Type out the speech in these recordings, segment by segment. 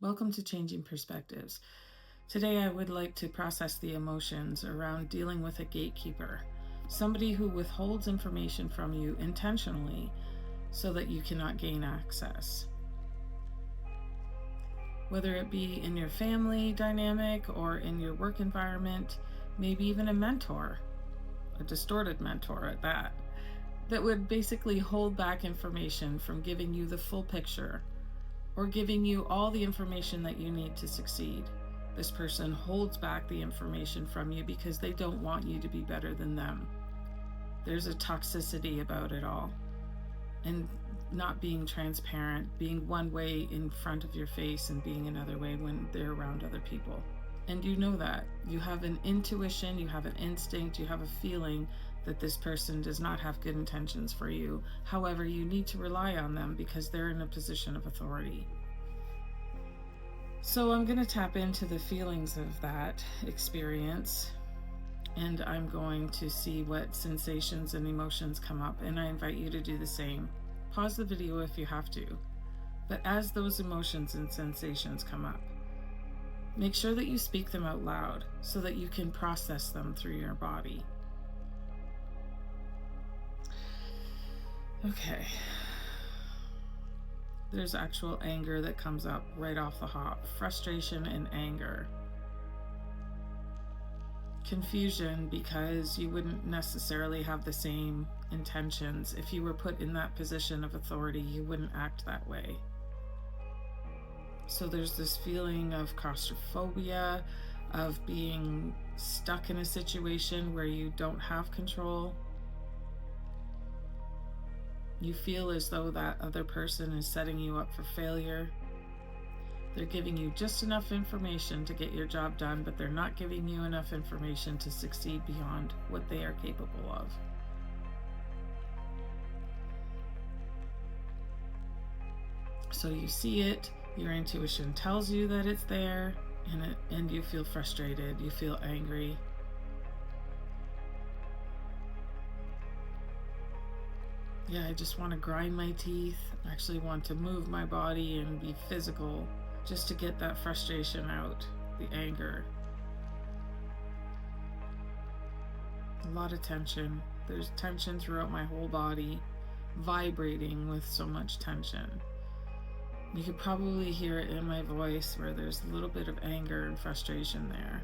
Welcome to Changing Perspectives. Today I would like to process the emotions around dealing with a gatekeeper, somebody who withholds information from you intentionally so that you cannot gain access. Whether it be in your family dynamic or in your work environment, maybe even a mentor, a distorted mentor at that would basically hold back information from giving you the full picture or giving you all the information that you need to succeed. This person holds back the information from you because they don't want you to be better than them. There's a toxicity about it all. And not being transparent, being one way in front of your face and being another way when they're around other people. And you know that. You have an intuition, you have an instinct, you have a feeling that this person does not have good intentions for you. However, you need to rely on them because they're in a position of authority. So I'm going to tap into the feelings of that experience, and I'm going to see what sensations and emotions come up, and I invite you to do the same. Pause the video if you have to. But as those emotions and sensations come up, make sure that you speak them out loud so that you can process them through your body. Okay. There's actual anger that comes up right off the hop. Frustration and anger. Confusion because you wouldn't necessarily have the same intentions. If you were put in that position of authority, you wouldn't act that way. So there's this feeling of claustrophobia, of being stuck in a situation where you don't have control. You feel as though that other person is setting you up for failure. They're giving you just enough information to get your job done, but they're not giving you enough information to succeed beyond what they are capable of. So you see it, your intuition tells you that it's there, and you feel frustrated, you feel angry. Yeah, I just want to grind my teeth. I actually want to move my body and be physical just to get that frustration out, the anger. A lot of tension. There's tension throughout my whole body, vibrating with so much tension. You could probably hear it in my voice where there's a little bit of anger and frustration there.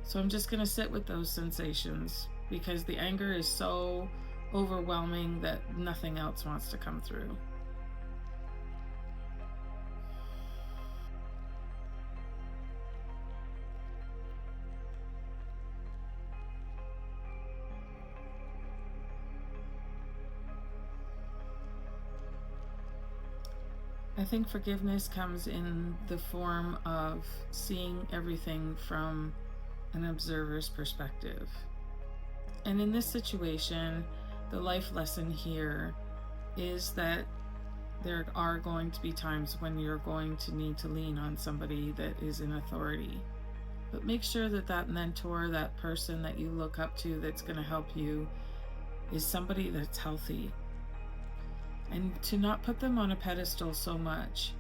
So I'm just going to sit with those sensations because the anger is so overwhelming that nothing else wants to come through. I think forgiveness comes in the form of seeing everything from an observer's perspective. And in this situation, the life lesson here is that there are going to be times when you're going to need to lean on somebody that is in authority. But make sure that that mentor, that person that you look up to that's going to help you, is somebody that's healthy. And to not put them on a pedestal so much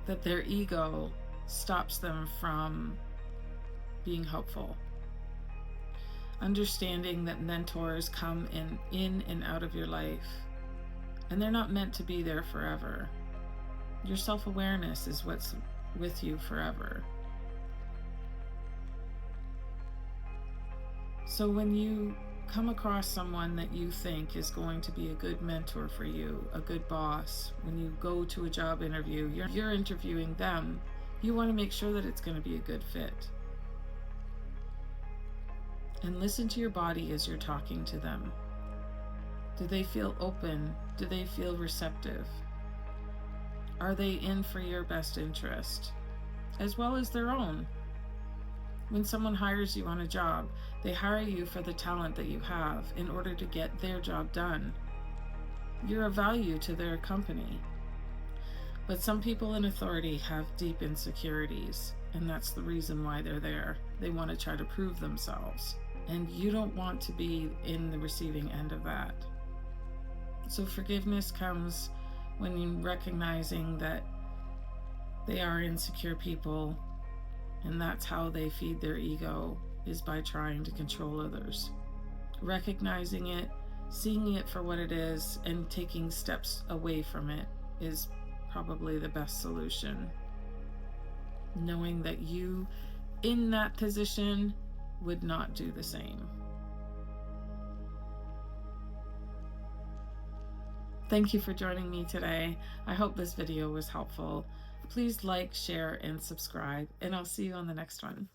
that their ego stops them from being helpful. Understanding that mentors come in and out of your life, and they're not meant to be there forever. Your self-awareness is what's with you forever. So when you come across someone that you think is going to be a good mentor for you, a good boss, when you go to a job interview, you're interviewing them, you want to make sure that it's going to be a good fit. And listen to your body as you're talking to them. Do they feel open? Do they feel receptive? Are they in for your best interest, as well as their own? When someone hires you on a job, they hire you for the talent that you have in order to get their job done. You're of value to their company. But some people in authority have deep insecurities, and that's the reason why they're there. They want to try to prove themselves. And you don't want to be in the receiving end of that. So forgiveness comes when you're recognizing that they are insecure people, and that's how they feed their ego, is by trying to control others. Recognizing it, seeing it for what it is, and taking steps away from it is probably the best solution. Knowing that you, in that position, would not do the same. Thank you for joining me today. I hope this video was helpful. Please like, share, and subscribe, and I'll see you on the next one.